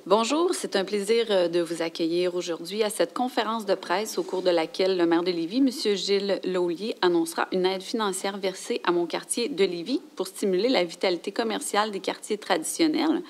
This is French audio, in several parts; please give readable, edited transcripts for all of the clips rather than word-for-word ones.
Bonjour, c'est un plaisir de vous accueillir aujourd'hui à cette conférence de presse au cours de laquelle le maire de Lévis, M. Gilles Laulier, annoncera une aide financière versée à mon quartier de Lévis pour stimuler la vitalité commerciale des quartiers traditionnels.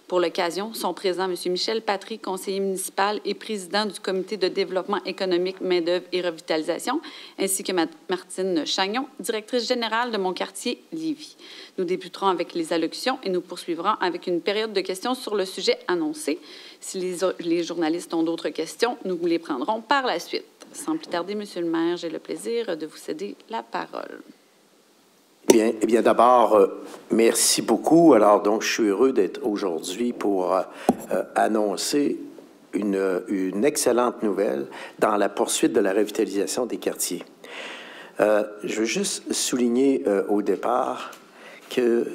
Pour l'occasion, sont présents M. Michel Patry, conseiller municipal et président du comité de développement économique, main-d'œuvre et revitalisation, ainsi que Martine Chagnon, directrice générale de mon quartier Lévis. Nous débuterons avec les allocutions et nous poursuivrons avec une période de questions sur le sujet annoncé. Si les journalistes ont d'autres questions, nous les prendrons par la suite. Sans plus tarder, Monsieur le maire, j'ai le plaisir de vous céder la parole. Bien d'abord, merci beaucoup. Alors, donc, je suis heureux d'être aujourd'hui pour annoncer une excellente nouvelle dans la poursuite de la revitalisation des quartiers. Je veux juste souligner au départ que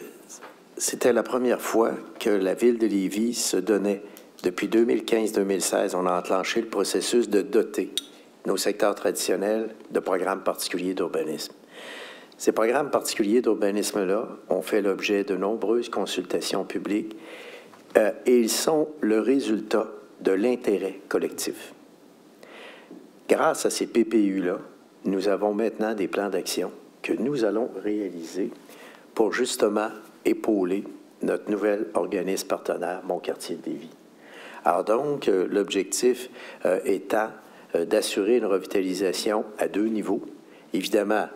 c'était la première fois que la Ville de Lévis se donnait, depuis 2015-2016, on a enclenché le processus de doter nos secteurs traditionnels de programmes particuliers d'urbanisme. Ces programmes particuliers d'urbanisme-là ont fait l'objet de nombreuses consultations publiques et ils sont le résultat de l'intérêt collectif. Grâce à ces PPU-là, nous avons maintenant des plans d'action que nous allons réaliser pour justement épauler notre nouvel organisme partenaire, Mon quartier de Lévis. Alors donc, l'objectif étant d'assurer une revitalisation à deux niveaux. Évidemment,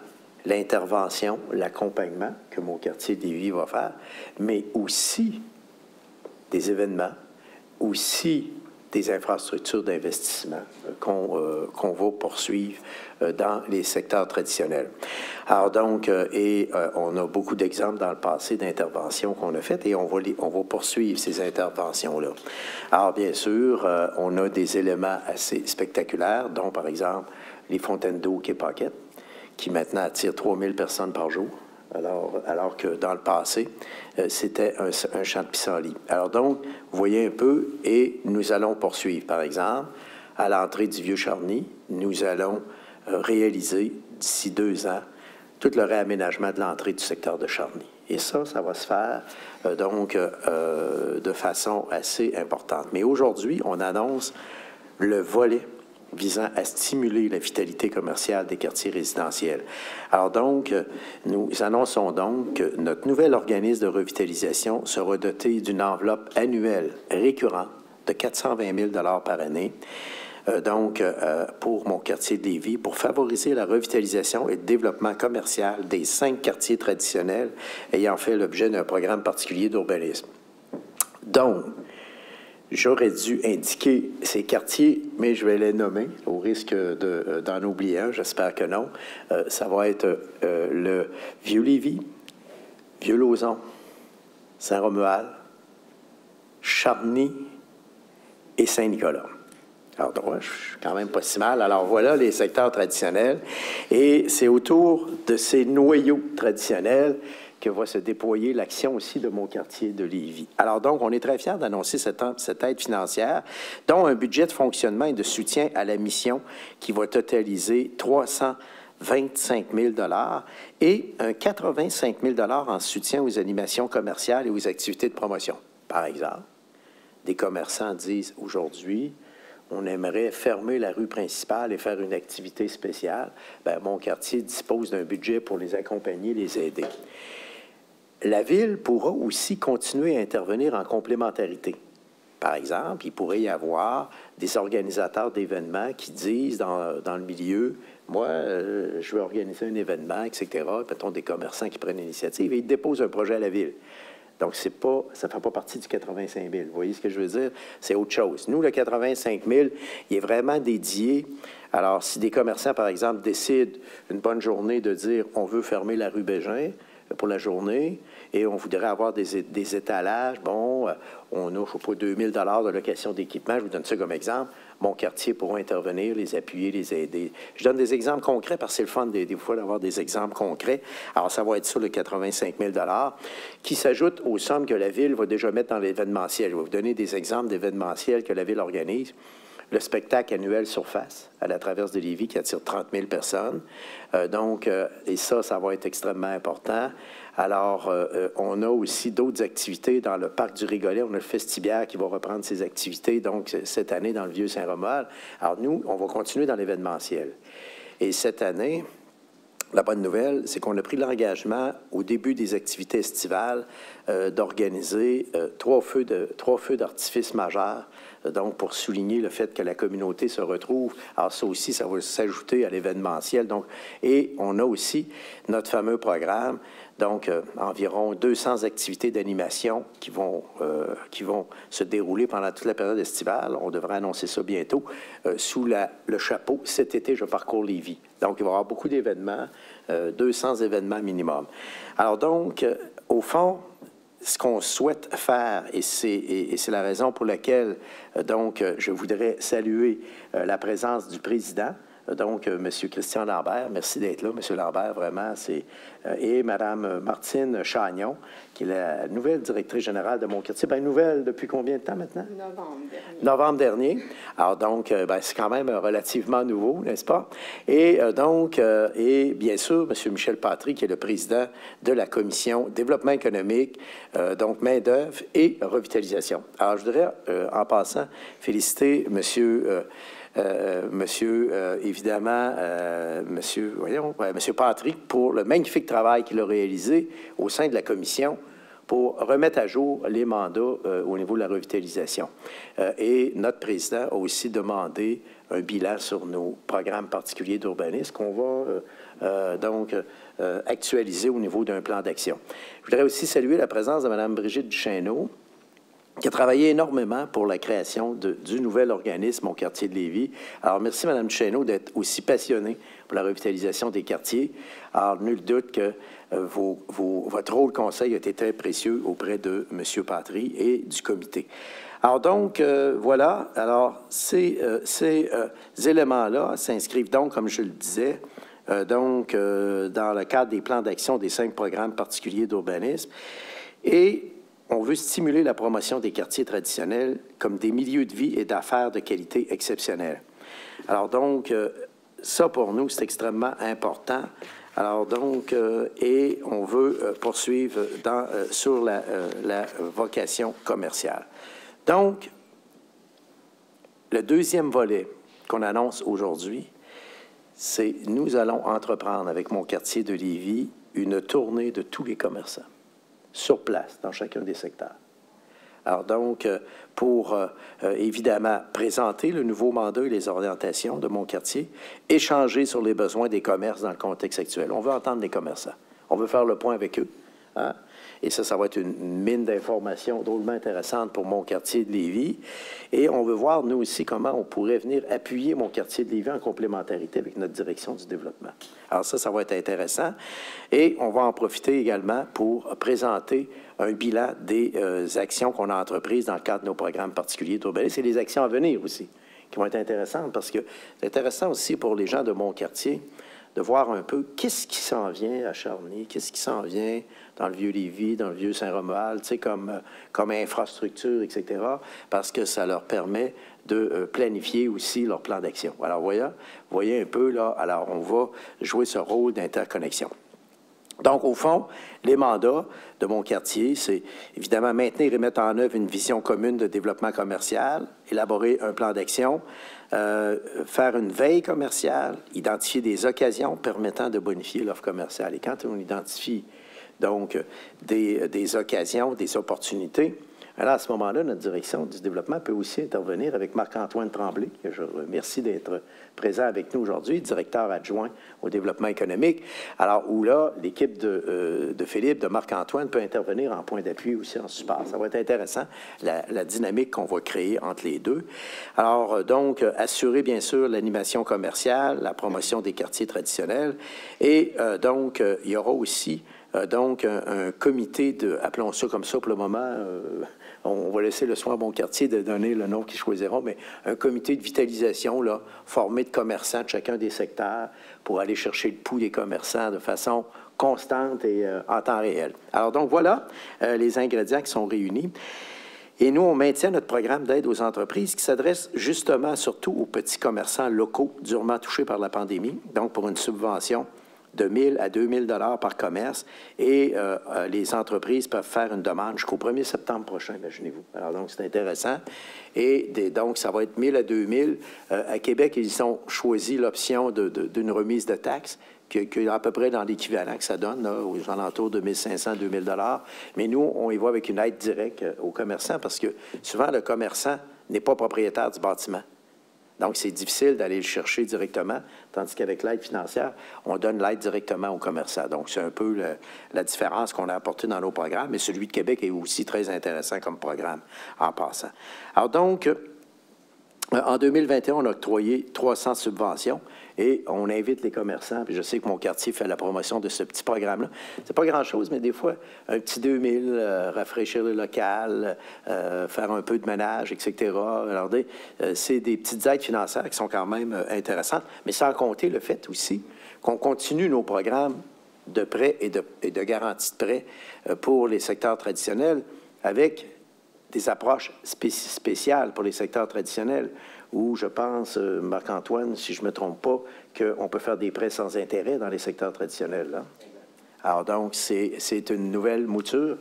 l'intervention, l'accompagnement que Mon quartier de Lévis va faire, mais aussi des événements, aussi des infrastructures d'investissement qu'on va poursuivre dans les secteurs traditionnels. Alors donc, on a beaucoup d'exemples dans le passé d'interventions qu'on a faites et on va poursuivre ces interventions-là. Alors bien sûr, on a des éléments assez spectaculaires, dont par exemple les fontaines d'eau Quai Paquette, qui maintenant attirent 3000 personnes par jour, alors que dans le passé, c'était un champ de pissenlit. Alors donc, vous voyez un peu, et nous allons poursuivre. Par exemple, à l'entrée du Vieux-Charny, nous allons réaliser, d'ici 2 ans, tout le réaménagement de l'entrée du secteur de Charny. Et ça va se faire donc de façon assez importante. Mais aujourd'hui, on annonce le volet visant à stimuler la vitalité commerciale des quartiers résidentiels. Alors donc, nous annonçons donc que notre nouvel organisme de revitalisation sera doté d'une enveloppe annuelle récurrente de 420 000 $ par année, pour mon quartier de Lévis, pour favoriser la revitalisation et le développement commercial des 5 quartiers traditionnels ayant fait l'objet d'un programme particulier d'urbanisme. Donc, j'aurais dû indiquer ces quartiers, mais je vais les nommer, au risque d'en oublier un, j'espère que non. Ça va être le Vieux-Lévis, Vieux-Lauzon, Saint-Romuald, Charny et Saint-Nicolas. Alors, je suis quand même pas si mal. Alors, voilà les secteurs traditionnels. Et c'est autour de ces noyaux traditionnels que va se déployer l'action aussi de mon quartier de Lévis. Alors donc, on est très fiers d'annoncer cette aide financière, dont un budget de fonctionnement et de soutien à la mission qui va totaliser 325 000 $ et un 85 000 $ en soutien aux animations commerciales et aux activités de promotion. Par exemple, des commerçants disent aujourd'hui, on aimerait fermer la rue principale et faire une activité spéciale. Bien, mon quartier dispose d'un budget pour les accompagner, les aider. La Ville pourra aussi continuer à intervenir en complémentarité. Par exemple, il pourrait y avoir des organisateurs d'événements qui disent dans le milieu, moi, je veux organiser un événement, etc. Mettons des commerçants qui prennent l'initiative et ils déposent un projet à la Ville. Donc, ça ne fait pas partie du 85 000. Vous voyez ce que je veux dire? C'est autre chose. Nous, le 85 000, il est vraiment dédié. Alors, si des commerçants, par exemple, décident une bonne journée de dire on veut fermer la rue Bégin pour la journée et on voudrait avoir des étalages, bon, on a, je ne sais pas, 2 000 $ de location d'équipement, je vous donne ça comme exemple. Mon quartier pourra intervenir, les appuyer, les aider. Je donne des exemples concrets parce que c'est le fun des fois d'avoir des exemples concrets. Alors, ça va être ça, le 85 000 $ qui s'ajoute aux sommes que la Ville va déjà mettre dans l'événementiel. Je vais vous donner des exemples d'événementiels que la Ville organise. le spectacle annuel Surface à la Traverse de Lévis qui attire 30 000 personnes. Et ça va être extrêmement important. Alors, on a aussi d'autres activités dans le parc du Rigolet. On a le Festibiaire qui va reprendre ses activités, donc, cette année dans le Vieux-Saint-Romuald. Alors, nous, on va continuer dans l'événementiel. Et cette année, la bonne nouvelle, c'est qu'on a pris l'engagement, au début des activités estivales, d'organiser 3 feux d'artifice majeurs, donc pour souligner le fait que la communauté se retrouve. Alors ça aussi, ça va s'ajouter à l'événementiel. Donc, et on a aussi notre fameux programme, donc environ 200 activités d'animation qui vont se dérouler pendant toute la période estivale. On devrait annoncer ça bientôt, sous le chapeau « Cet été, je parcours Lévis ». Donc, il va y avoir beaucoup d'événements, 200 événements minimum. Alors donc, au fond, ce qu'on souhaite faire, et c'est la raison pour laquelle, donc, je voudrais saluer la présence du président, donc, M. Christian Lambert. Merci d'être là, M. Lambert, vraiment. Et Mme Martine Chagnon, qui est la nouvelle directrice générale de mon quartier. Bien, nouvelle depuis combien de temps maintenant? Novembre dernier. Novembre dernier. Alors, donc, c'est quand même relativement nouveau, n'est-ce pas? Et et bien sûr, M. Michel Patry, qui est le président de la Commission développement économique, donc main-d'œuvre et revitalisation. Alors, je voudrais, en passant, féliciter évidemment, M. Patrick, pour le magnifique travail qu'il a réalisé au sein de la commission pour remettre à jour les mandats au niveau de la revitalisation. Et notre président a aussi demandé un bilan sur nos programmes particuliers d'urbanisme qu'on va actualiser au niveau d'un plan d'action. Je voudrais aussi saluer la présence de Mme Brigitte Duchesneau, qui a travaillé énormément pour la création du nouvel organisme au quartier de Lévis. Alors, merci, Mme Duchesneau, d'être aussi passionnée pour la revitalisation des quartiers. Alors, nul doute que votre rôle conseil a été très précieux auprès de M. Patry et du comité. Alors, donc, voilà. Alors, ces éléments-là s'inscrivent donc, comme je le disais, dans le cadre des plans d'action des 5 programmes particuliers d'urbanisme. Et on veut stimuler la promotion des quartiers traditionnels comme des milieux de vie et d'affaires de qualité exceptionnelle. Alors donc, ça pour nous, c'est extrêmement important. Alors donc, et on veut poursuivre sur la vocation commerciale. Donc, le deuxième volet qu'on annonce aujourd'hui, c'est nous allons entreprendre avec mon quartier de Lévis une tournée de tous les commerçants sur place, dans chacun des secteurs. Alors donc, pour évidemment présenter le nouveau mandat et les orientations de mon quartier, échanger sur les besoins des commerces dans le contexte actuel. On veut entendre les commerçants. On veut faire le point avec eux. Hein? Et ça va être une mine d'informations drôlement intéressante pour mon quartier de Lévis. Et on veut voir, nous aussi, comment on pourrait venir appuyer mon quartier de Lévis en complémentarité avec notre direction du développement. Alors ça va être intéressant. Et on va en profiter également pour présenter un bilan des actions qu'on a entreprises dans le cadre de nos programmes particuliers d'urbanisme et les actions à venir aussi, qui vont être intéressantes parce que c'est intéressant aussi pour les gens de mon quartier de voir un peu qu'est-ce qui s'en vient à Charny, qu'est-ce qui s'en vient dans le Vieux-Lévis, dans le Vieux-Saint-Romuald, tu sais, comme infrastructure, etc., parce que ça leur permet de planifier aussi leur plan d'action. Alors, voyez un peu, là, alors on va jouer ce rôle d'interconnexion. Donc, au fond, les mandats de mon quartier, c'est évidemment maintenir et mettre en œuvre une vision commune de développement commercial, élaborer un plan d'action, faire une veille commerciale, identifier des occasions permettant de bonifier l'offre commerciale. Et quand on identifie donc des occasions, des opportunités, alors à ce moment-là, notre direction du développement peut aussi intervenir avec Marc-Antoine Tremblay, que je remercie d'être présent avec nous aujourd'hui, directeur adjoint au développement économique. Alors, où là, l'équipe de Philippe, de Marc-Antoine, peut intervenir en point d'appui aussi en support. Ça va être intéressant, la dynamique qu'on va créer entre les deux. Alors, donc, assurer, bien sûr, l'animation commerciale, la promotion des quartiers traditionnels. Et donc, il y aura aussi donc un comité appelons ça comme ça pour le moment, on va laisser le soin à mon quartier de donner le nom qu'ils choisiront, mais un comité de vitalisation là, formé de commerçants de chacun des secteurs pour aller chercher le pouls des commerçants de façon constante et en temps réel. Alors donc voilà les ingrédients qui sont réunis. Et nous, on maintient notre programme d'aide aux entreprises qui s'adresse justement surtout aux petits commerçants locaux durement touchés par la pandémie, donc pour une subvention de 1 000 à 2 000 $ par commerce. Et les entreprises peuvent faire une demande jusqu'au 1er septembre prochain, imaginez-vous. Alors, donc, c'est intéressant. Et donc, ça va être 1 000 à 2 000. À Québec, ils ont choisi l'option d'une remise de taxes, qui est à peu près dans l'équivalent que ça donne, là, aux alentours de 1 500 à 2 000 $. Mais nous, on y va avec une aide directe aux commerçants parce que souvent, le commerçant n'est pas propriétaire du bâtiment. Donc, c'est difficile d'aller le chercher directement, tandis qu'avec l'aide financière, on donne l'aide directement aux commerçants. Donc, c'est un peu la différence qu'on a apportée dans nos programmes. Mais celui de Québec est aussi très intéressant comme programme en passant. Alors donc, en 2021, on a octroyé 300 subventions et on invite les commerçants, puis je sais que mon quartier fait la promotion de ce petit programme-là. C'est pas grand-chose, mais des fois, un petit 2 000, rafraîchir le local, faire un peu de ménage, etc. Alors, c'est des petites aides financières qui sont quand même intéressantes, mais sans compter le fait aussi qu'on continue nos programmes de prêts et de garantie de prêts pour les secteurs traditionnels avec des approches spéciales pour les secteurs traditionnels, où je pense, Marc-Antoine, si je ne me trompe pas, qu'on peut faire des prêts sans intérêt dans les secteurs traditionnels. Là. Alors donc, c'est une nouvelle mouture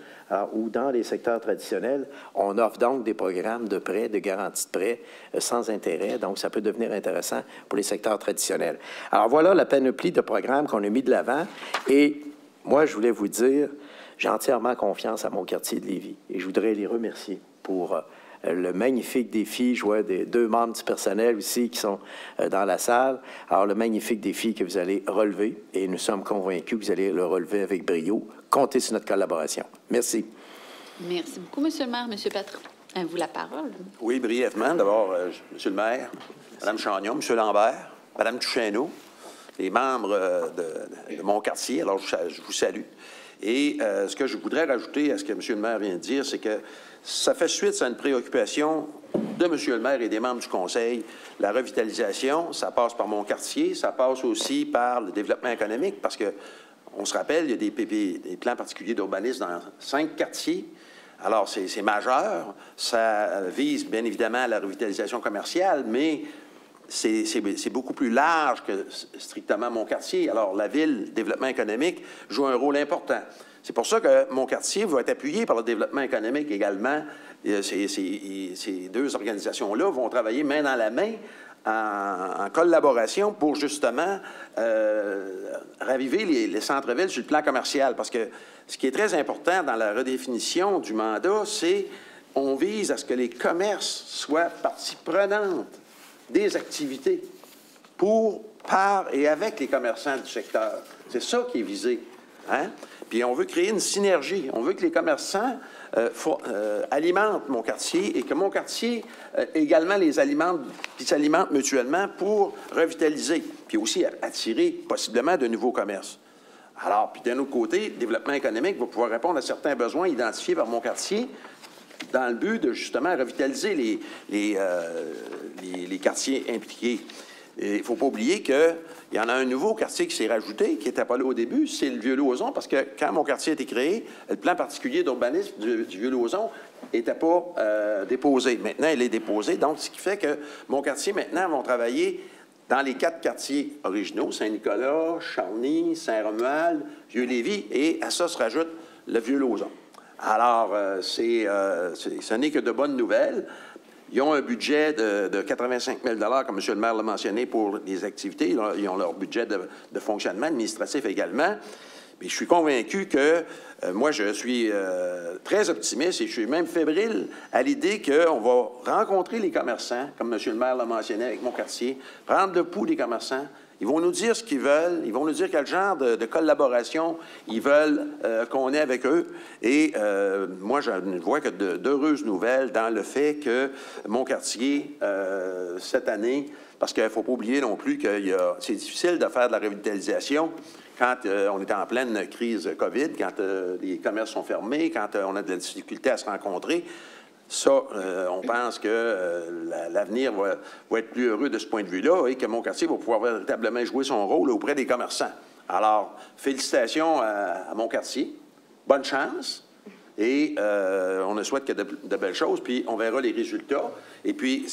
où dans les secteurs traditionnels, on offre donc des programmes de prêts, de garantie de prêts sans intérêt. Donc, ça peut devenir intéressant pour les secteurs traditionnels. Alors voilà la panoplie de programmes qu'on a mis de l'avant. Et moi, je voulais vous dire, j'ai entièrement confiance à mon quartier de Lévis et je voudrais les remercier pour le magnifique défi. Je vois des 2 membres du personnel aussi qui sont dans la salle. Alors, le magnifique défi que vous allez relever et nous sommes convaincus que vous allez le relever avec brio. Comptez sur notre collaboration. Merci. Merci beaucoup, M. le maire. M. Patron, à vous la parole. Oui, brièvement. D'abord, M. le maire, Mme Chagnon, M. Lambert, Mme Duchesneau, les membres de mon quartier. Alors, je vous salue. Et ce que je voudrais rajouter à ce que M. le maire vient de dire, c'est que ça fait suite à une préoccupation de M. le maire et des membres du conseil. La revitalisation, ça passe par mon quartier, ça passe aussi par le développement économique, parce que on se rappelle, il y a des plans particuliers d'urbanisme dans 5 quartiers. Alors, c'est majeur. Ça vise, bien évidemment, la revitalisation commerciale, mais c'est beaucoup plus large que strictement mon quartier. Alors, la ville, le développement économique, joue un rôle important. C'est pour ça que mon quartier va être appuyé par le développement économique également. Ces 2 organisations-là vont travailler main dans la main en collaboration pour justement raviver les centres-villes sur le plan commercial. Parce que ce qui est très important dans la redéfinition du mandat, c'est qu'on vise à ce que les commerces soient partie prenante des activités pour, par et avec les commerçants du secteur. C'est ça qui est visé. Hein? Puis on veut créer une synergie. On veut que les commerçants alimentent mon quartier et que mon quartier également les alimente, puis s'alimentent mutuellement pour revitaliser, puis aussi attirer possiblement de nouveaux commerces. Alors, puis d'un autre côté, le développement économique va pouvoir répondre à certains besoins identifiés par mon quartier dans le but de justement revitaliser les quartiers impliqués. Il ne faut pas oublier qu'il y en a un nouveau quartier qui s'est rajouté, qui n'était pas là au début, c'est le Vieux-Lauson, parce que quand mon quartier a été créé, le plan particulier d'urbanisme du Vieux-Lauson n'était pas déposé. Maintenant, il est déposé, donc ce qui fait que mon quartier, maintenant, va travailler dans les 4 quartiers originaux, Saint-Nicolas, Charny, Saint-Romuald, Vieux-Lévis, et à ça se rajoute le Vieux-Lauson. Alors, ce n'est que de bonnes nouvelles. Ils ont un budget de 85 000 $ comme M. le maire l'a mentionné, pour les activités. Ils ont leur budget de fonctionnement administratif également. Mais je suis convaincu que moi, je suis très optimiste et je suis même fébrile à l'idée qu'on va rencontrer les commerçants, comme M. le maire l'a mentionné avec mon quartier, prendre le pouls des commerçants. Ils vont nous dire ce qu'ils veulent. Ils vont nous dire quel genre de collaboration ils veulent qu'on ait avec eux. Et moi, je ne vois que d'heureuses nouvelles dans le fait que mon quartier, cette année, parce qu'il ne faut pas oublier non plus que c'est difficile de faire de la revitalisation quand on est en pleine crise COVID, quand les commerces sont fermés, quand on a de la difficulté à se rencontrer. Ça, on pense que l'avenir va être plus heureux de ce point de vue-là et que mon quartier va pouvoir véritablement jouer son rôle auprès des commerçants. Alors, félicitations à mon quartier. Bonne chance. Et on ne souhaite que de belles choses, puis on verra les résultats. Et puis,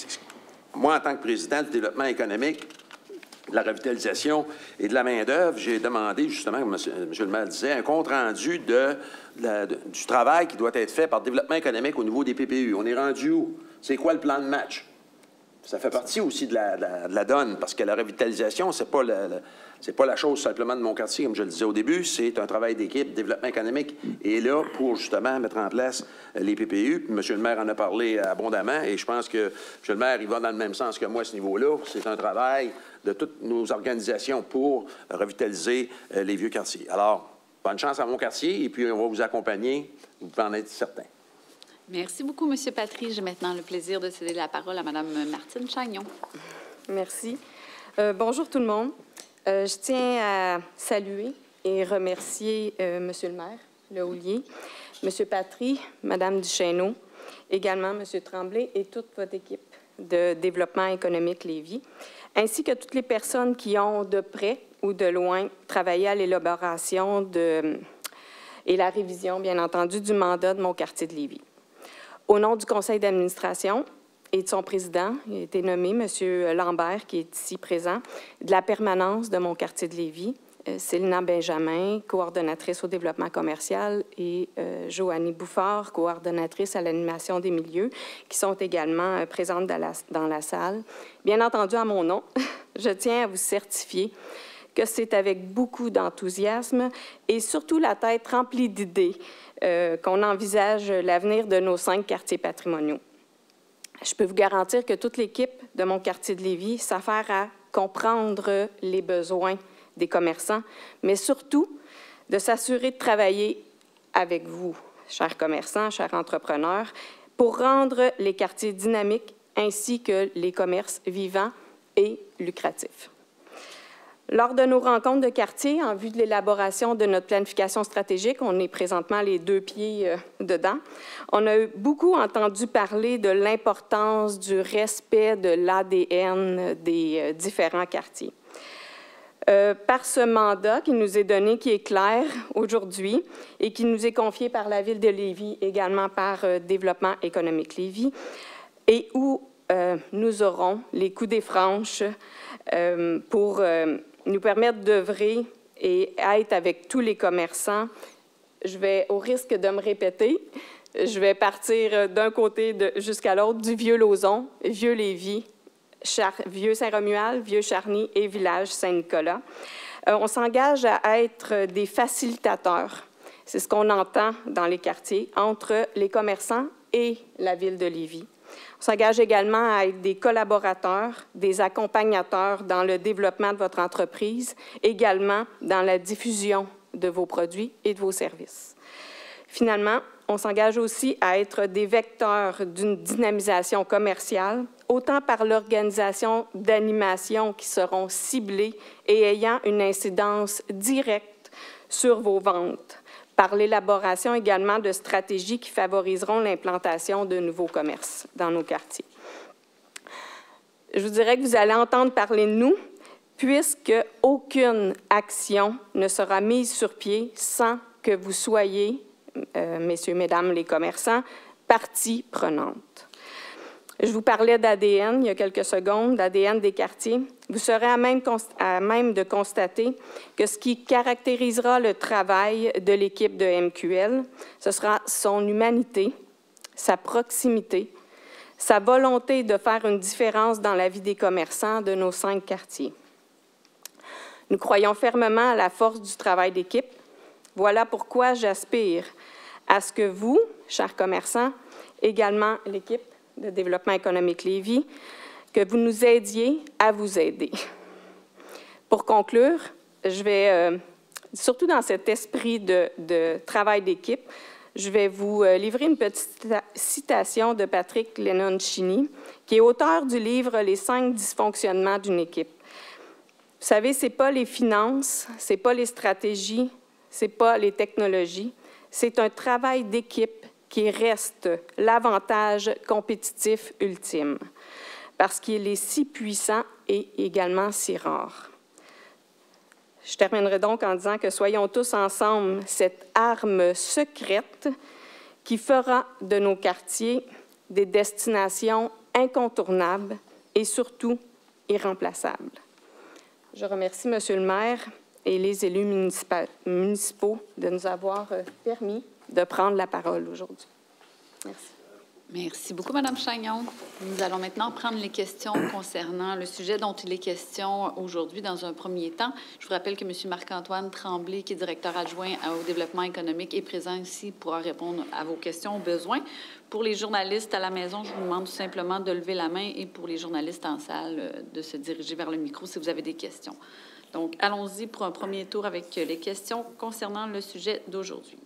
moi, en tant que président du développement économique, de la revitalisation et de la main-d'œuvre, j'ai demandé, justement, comme M. le maire disait, un compte-rendu du travail qui doit être fait par le développement économique au niveau des PPU. On est rendu où? C'est quoi le plan de match? Ça fait partie aussi de la donne, parce que la revitalisation, c'est pas la chose simplement de mon quartier, comme je le disais au début, c'est un travail d'équipe, développement économique, et là, pour justement mettre en place les PPU. Puis M. le maire en a parlé abondamment, et je pense que M. le maire, il va dans le même sens que moi à ce niveau-là. C'est un travail de toutes nos organisations pour revitaliser les vieux quartiers. Alors, bonne chance à mon quartier, et puis on va vous accompagner, vous pouvez en être certain. Merci beaucoup, M. Patry. J'ai maintenant le plaisir de céder la parole à Mme Martine Chagnon. Merci. Bonjour tout le monde. Je tiens à saluer et remercier M. le maire Lehouillier, M. Patry, Mme Duchesneau, également M. Tremblay et toute votre équipe de développement économique Lévis, ainsi que toutes les personnes qui ont de près ou de loin travaillé à l'élaboration et la révision, bien entendu, du mandat de mon quartier de Lévis. Au nom du conseil d'administration et de son président, il a été nommé M. Lambert, qui est ici présent, de la permanence de mon quartier de Lévis, Célina Benjamin, coordonnatrice au développement commercial, et Joannie Bouffard, coordonnatrice à l'animation des milieux, qui sont également présentes dans la salle. Bien entendu, à mon nom, je tiens à vous certifier que c'est avec beaucoup d'enthousiasme et surtout la tête remplie d'idées qu'on envisage l'avenir de nos 5 quartiers patrimoniaux. Je peux vous garantir que toute l'équipe de mon quartier de Lévis s'affaire à comprendre les besoins des commerçants, mais surtout de s'assurer de travailler avec vous, chers commerçants, chers entrepreneurs, pour rendre les quartiers dynamiques ainsi que les commerces vivants et lucratifs. Lors de nos rencontres de quartier, en vue de l'élaboration de notre planification stratégique, on est présentement les 2 pieds dedans, on a beaucoup entendu parler de l'importance du respect de l'ADN des différents quartiers. Par ce mandat qui nous est donné, qui est clair aujourd'hui et qui nous est confié par la Ville de Lévis, également par Développement économique Lévis, et où nous aurons les coups des franches pour nous permettre d'œuvrer et être avec tous les commerçants. Je vais, au risque de me répéter, je vais partir d'un côté jusqu'à l'autre, du Vieux-Lauzon, Vieux-Lévis, Vieux-Saint-Romuald, Vieux-Charny et Village Saint-Nicolas. On s'engage à être des facilitateurs, c'est ce qu'on entend dans les quartiers, entre les commerçants et la Ville de Lévis. On s'engage également à être des collaborateurs, des accompagnateurs dans le développement de votre entreprise, également dans la diffusion de vos produits et de vos services. Finalement, on s'engage aussi à être des vecteurs d'une dynamisation commerciale, autant par l'organisation d'animations qui seront ciblées et ayant une incidence directe sur vos ventes, par l'élaboration également de stratégies qui favoriseront l'implantation de nouveaux commerces dans nos quartiers. Je vous dirais que vous allez entendre parler de nous, puisque aucune action ne sera mise sur pied sans que vous soyez, messieurs, mesdames les commerçants, partie prenante. Je vous parlais d'ADN il y a quelques secondes, d'ADN des quartiers. Vous serez à même de constater que ce qui caractérisera le travail de l'équipe de MQL, ce sera son humanité, sa proximité, sa volonté de faire une différence dans la vie des commerçants de nos 5 quartiers. Nous croyons fermement à la force du travail d'équipe. Voilà pourquoi j'aspire à ce que vous, chers commerçants, également l'équipe de développement économique Lévis, que vous nous aidiez à vous aider. Pour conclure, je vais, surtout dans cet esprit de travail d'équipe, je vais vous livrer une petite citation de Patrick Lencioni, qui est auteur du livre « Les 5 dysfonctionnements d'une équipe ». Vous savez, ce n'est pas les finances, ce n'est pas les stratégies, ce n'est pas les technologies, c'est un travail d'équipe qui reste l'avantage compétitif ultime, parce qu'il est si puissant et également si rare. Je terminerai donc en disant que soyons tous ensemble cette arme secrète qui fera de nos quartiers des destinations incontournables et surtout irremplaçables. Je remercie M. le maire et les élus municipaux de nous avoir permis de prendre la parole aujourd'hui. Merci. Merci beaucoup, Mme Chagnon. Nous allons maintenant prendre les questions concernant le sujet dont il est question aujourd'hui dans un premier temps. Je vous rappelle que M. Marc-Antoine Tremblay, qui est directeur adjoint au développement économique, est présent ici pour répondre à vos questions au besoin. Pour les journalistes à la maison, je vous demande tout simplement de lever la main et pour les journalistes en salle, de se diriger vers le micro si vous avez des questions. Donc, allons-y pour un premier tour avec les questions concernant le sujet d'aujourd'hui.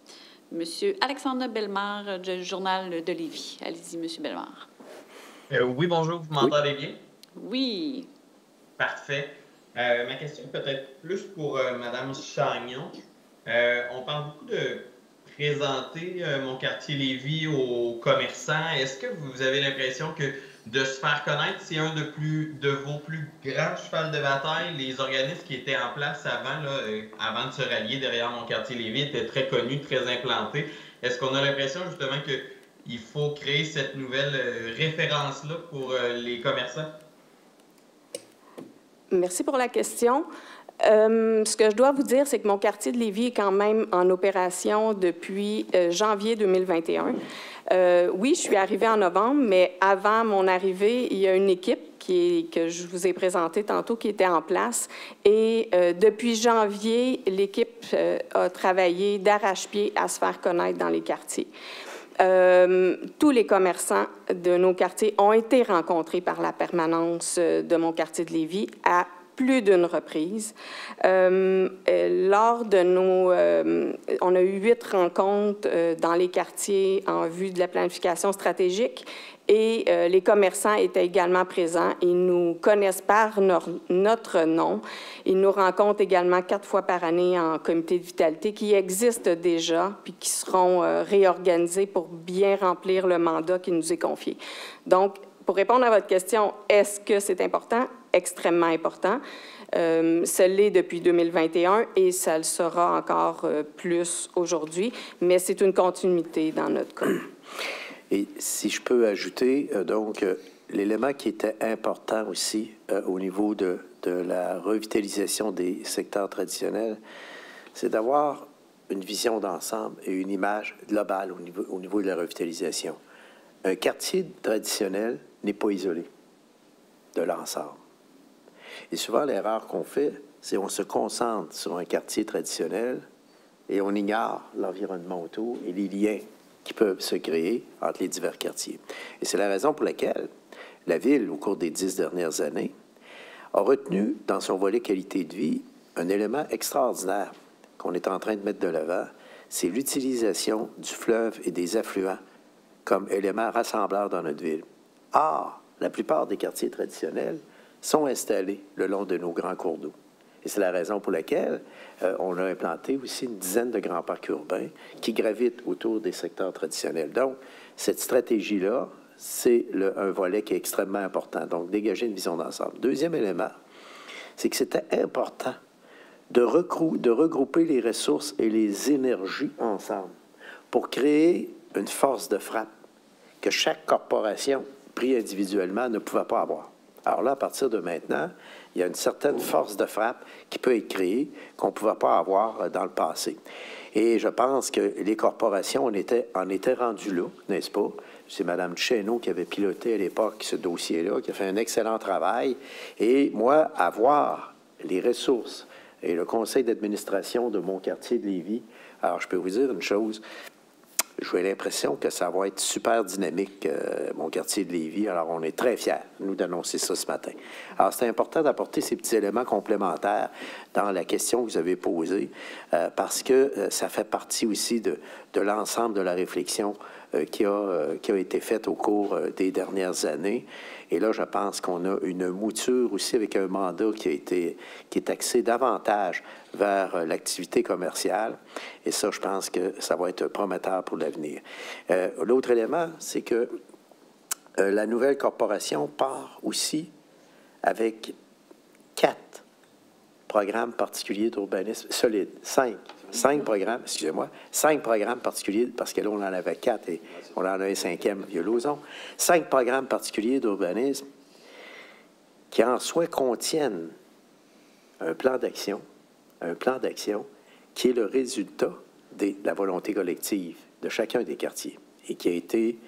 Monsieur Alexandre Bellemare du Journal de Lévis. Allez-y, Monsieur Bellemare. Oui, bonjour, vous m'entendez bien? Oui. Parfait. Ma question est peut-être plus pour Mme Chagnon. On parle beaucoup de présenter mon quartier Lévis aux commerçants. Est-ce que vous avez l'impression que de se faire connaître, c'est un de vos plus grands chevals de bataille? Les organismes qui étaient en place avant, avant de se rallier derrière mon quartier Lévis étaient très connus, très implantés. Est-ce qu'on a l'impression justement qu'il faut créer cette nouvelle référence-là pour les commerçants? Merci pour la question. Ce que je dois vous dire, c'est que mon quartier de Lévis est quand même en opération depuis janvier 2021. Oui, je suis arrivée en novembre, mais avant mon arrivée, il y a une équipe que je vous ai présentée tantôt qui était en place. Et depuis janvier, l'équipe a travaillé d'arrache-pied à se faire connaître dans les quartiers. Tous les commerçants de nos quartiers ont été rencontrés par la permanence de mon quartier de Lévis à plus d'une reprise. Lors de on a eu 8 rencontres dans les quartiers en vue de la planification stratégique et les commerçants étaient également présents. Ils nous connaissent par notre nom. Ils nous rencontrent également 4 fois par année en comité de vitalité qui existent déjà puis qui seront réorganisés pour bien remplir le mandat qui nous est confié. Donc, pour répondre à votre question, est-ce que c'est important? Extrêmement important. Ça l'est depuis 2021 et ça le sera encore plus aujourd'hui, mais c'est une continuité dans notre cas. Et si je peux ajouter, donc, l'élément qui était important aussi au niveau de la revitalisation des secteurs traditionnels, c'est d'avoir une vision d'ensemble et une image globale au niveau de la revitalisation. Un quartier traditionnel n'est pas isolé de l'ensemble. Et souvent, l'erreur qu'on fait, c'est qu'on se concentre sur un quartier traditionnel et on ignore l'environnement autour et les liens qui peuvent se créer entre les divers quartiers. Et c'est la raison pour laquelle la Ville, au cours des 10 dernières années, a retenu dans son volet qualité de vie un élément extraordinaire qu'on est en train de mettre de l'avant, c'est l'utilisation du fleuve et des affluents comme élément rassembleur dans notre ville. Or, la plupart des quartiers traditionnels sont installés le long de nos grands cours d'eau. Et c'est la raison pour laquelle on a implanté aussi une dizaine de grands parcs urbains qui gravitent autour des secteurs traditionnels. Donc, cette stratégie-là, c'est un volet qui est extrêmement important. Donc, dégager une vision d'ensemble. Deuxième élément, c'est que c'était important de regrouper les ressources et les énergies ensemble pour créer une force de frappe que chaque corporation, prise individuellement, ne pouvait pas avoir. Alors là, à partir de maintenant, il y a une certaine force de frappe qui peut être créée qu'on ne pouvait pas avoir dans le passé. Et je pense que les corporations en étaient rendues là, n'est-ce pas? C'est Mme Duchesneau qui avait piloté à l'époque ce dossier-là, qui a fait un excellent travail. Et moi, avoir les ressources et le conseil d'administration de mon quartier de Lévis, alors je peux vous dire une chose, j'ai l'impression que ça va être super dynamique, mon quartier de Lévis. Alors, on est très fiers, nous, d'annoncer ça ce matin. Alors, c'est important d'apporter ces petits éléments complémentaires dans la question que vous avez posée, parce que ça fait partie aussi de l'ensemble de la réflexion qui a été faite au cours des dernières années. Et là, je pense qu'on a une mouture aussi avec un mandat qui est axé davantage vers l'activité commerciale. Et ça, je pense que ça va être prometteur pour l'avenir. L'autre élément, c'est que la nouvelle corporation part aussi avec 4 programmes particuliers d'urbanisme solides. 5 programmes, excusez-moi, 5 programmes particuliers, parce que là, on en avait 4 et on en a un 5e, vieux Lauzon. 5 programmes particuliers d'urbanisme qui, en soi, contiennent un plan d'action qui est le résultat de la volonté collective de chacun des quartiers et qui a été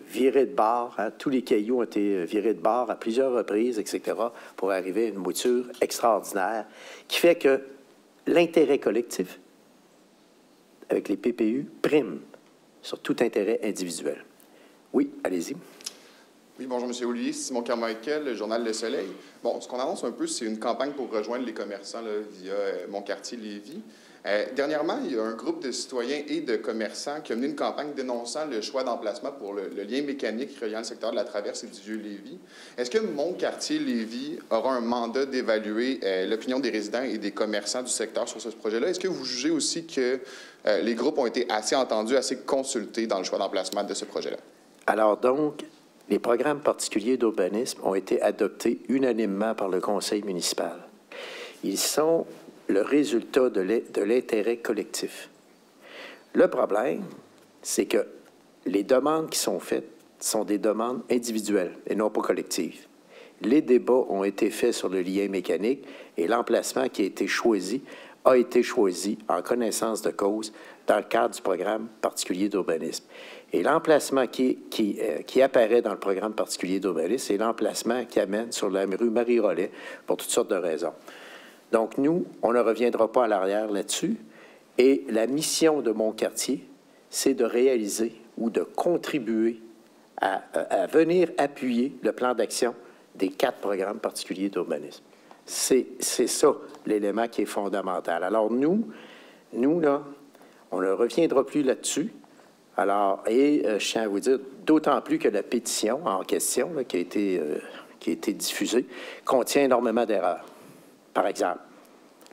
viré de bord. Hein, tous les cailloux ont été virés de bord à plusieurs reprises, etc., pour arriver à une mouture extraordinaire qui fait que l'intérêt collectif, avec les PPU, prime sur tout intérêt individuel. Oui, allez-y. Oui, bonjour, M. Ollier. Simon Carmichael, le journal Le Soleil. Bon, ce qu'on annonce un peu, c'est une campagne pour rejoindre les commerçants là, via Mon quartier Lévis. Dernièrement, il y a un groupe de citoyens et de commerçants qui a mené une campagne dénonçant le choix d'emplacement pour le lien mécanique reliant le secteur de la Traverse et du Vieux-Lévis. Est-ce que Mon quartier Lévis aura un mandat d'évaluer l'opinion des résidents et des commerçants du secteur sur ce projet-là? Est-ce que vous jugez aussi que les groupes ont été assez entendus, assez consultés dans le choix d'emplacement de ce projet-là? Alors donc, les programmes particuliers d'urbanisme ont été adoptés unanimement par le conseil municipal. Ils sont le résultat de l'intérêt collectif. Le problème, c'est que les demandes qui sont faites sont des demandes individuelles et non pas collectives. Les débats ont été faits sur le lien mécanique et l'emplacement qui a été choisi en connaissance de cause dans le cadre du programme particulier d'urbanisme. Et l'emplacement qui apparaît dans le programme particulier d'urbanisme, c'est l'emplacement qui amène sur la rue Marie-Rollet pour toutes sortes de raisons. Donc, nous, on ne reviendra pas à l'arrière là-dessus. Et la mission de Mon quartier, c'est de réaliser ou de contribuer à venir appuyer le plan d'action des 4 programmes particuliers d'urbanisme. C'est ça l'élément qui est fondamental. Alors, nous, là, on ne reviendra plus là-dessus. Alors, je tiens à vous dire, d'autant plus que la pétition en question, là, qui a été diffusée, contient énormément d'erreurs. Par exemple,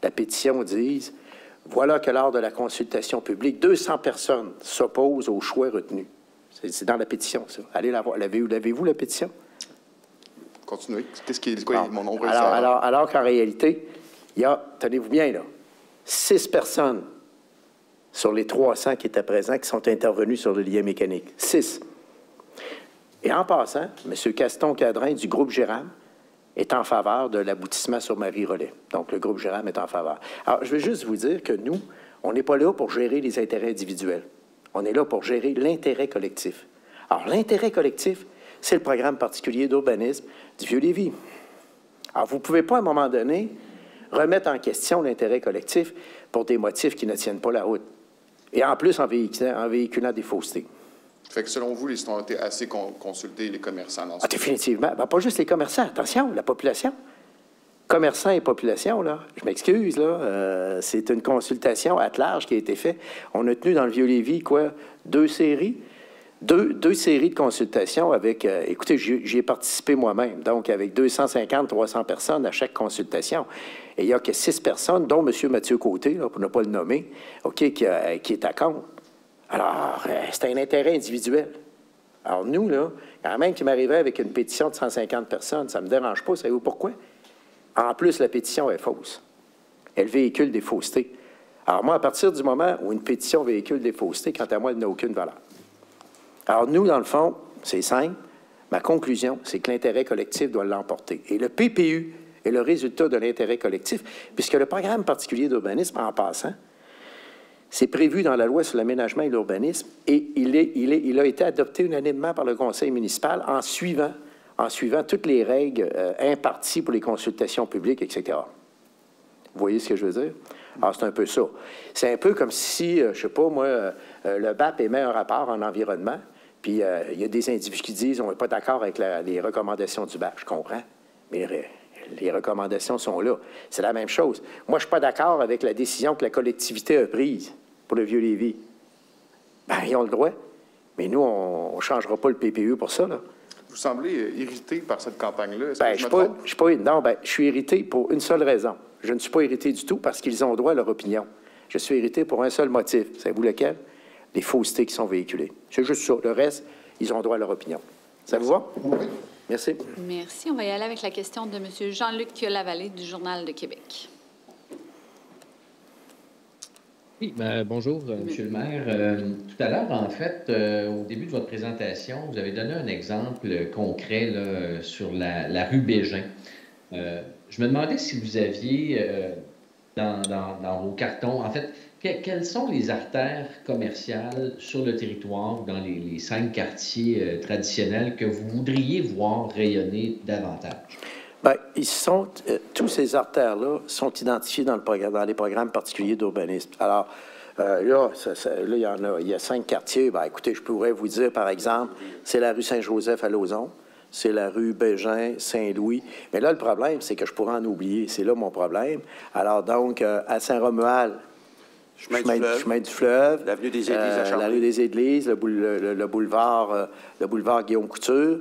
la pétition dit « Voilà que lors de la consultation publique, 200 personnes s'opposent au choix retenu. » C'est dans la pétition, ça. Allez la voir. L'avez-vous, la pétition? Continuez. Qu'est-ce qui est quoi, mon nombre? Alors qu'en réalité, il y a, tenez-vous bien, là, 6 personnes sur les 300 qui étaient présents qui sont intervenus sur le lien mécanique. 6. Et en passant, M. Caston-Cadrin du groupe Gérame est en faveur de l'aboutissement sur Marie-Rollet. Donc, le groupe Gérame est en faveur. Alors, je veux juste vous dire que nous, on n'est pas là pour gérer les intérêts individuels. On est là pour gérer l'intérêt collectif. Alors, l'intérêt collectif, c'est le programme particulier d'urbanisme du Vieux-Lévis. Alors, vous ne pouvez pas, à un moment donné, remettre en question l'intérêt collectif pour des motifs qui ne tiennent pas la route. Et en plus, en véhiculant des faussetés. Fait que selon vous, les citoyens ont été assez consultés, les commerçants dans ce cas? Définitivement. Ben, pas juste les commerçants. Attention, la population. Commerçants et population, là, je m'excuse, là, c'est une consultation à large qui a été faite. On a tenu dans le Vieux-Lévis, quoi, 2 séries? Deux séries de consultations avec... écoutez, j'y ai participé moi-même, donc avec 250-300 personnes à chaque consultation. Et il n'y a que 6 personnes, dont M. Mathieu Côté, là, pour ne pas le nommer, OK, qui est à compte. Alors, c'est un intérêt individuel. Alors, nous, là, quand même qui m'arrivait avec une pétition de 150 personnes, ça ne me dérange pas. Savez-vous pourquoi? En plus, la pétition est fausse. Elle véhicule des faussetés. Alors, moi, à partir du moment où une pétition véhicule des faussetés, quant à moi, elle n'a aucune valeur. Alors, nous, dans le fond, c'est simple. Ma conclusion, c'est que l'intérêt collectif doit l'emporter. Et le PPU est le résultat de l'intérêt collectif, puisque le programme particulier d'urbanisme, en passant, c'est prévu dans la loi sur l'aménagement et l'urbanisme et il a été adopté unanimement par le conseil municipal en suivant toutes les règles imparties pour les consultations publiques, etc. Vous voyez ce que je veux dire? Alors, c'est un peu ça. C'est un peu comme si, je ne sais pas, moi, le BAP émet un rapport en environnement, puis il y a des individus qui disent on n'est pas d'accord avec les recommandations du BAP. Je comprends, mais les recommandations sont là. C'est la même chose. Moi, je ne suis pas d'accord avec la décision que la collectivité a prise pour le Vieux-Lévis. Bien, ils ont le droit. Mais nous, on ne changera pas le PPU pour ça, là. Vous semblez irrité par cette campagne-là. Bien, je suis irrité pour une seule raison. Je ne suis pas irrité du tout parce qu'ils ont droit à leur opinion. Je suis irrité pour un seul motif. Savez-vous lequel? Les faussetés qui sont véhiculées. C'est juste ça. Le reste, ils ont droit à leur opinion. Ça vous va? Oui. Merci. Merci. On va y aller avec la question de M. Jean-Luc Lavallée du Journal de Québec. Oui, bonjour, Monsieur le maire. Tout à l'heure, en fait, au début de votre présentation, vous avez donné un exemple concret là, sur la rue Bégin. Je me demandais si vous aviez dans vos cartons, en fait, quelles sont les artères commerciales sur le territoire, dans les 5 quartiers traditionnels que vous voudriez voir rayonner davantage? Bien, tous ces artères-là sont identifiés dans les programmes particuliers d'urbanisme. Alors, là, il y a 5 quartiers. Bien, écoutez, je pourrais vous dire, par exemple, c'est la rue Saint-Joseph à Lauson, c'est la rue Bégin, Saint-Louis. Mais là, le problème, c'est que je pourrais en oublier. C'est là mon problème. Alors, donc, à Saint-Romuald, chemin du Fleuve, l'avenue des Églises à Charny. la rue des Églises, le boulevard Guillaume Couture.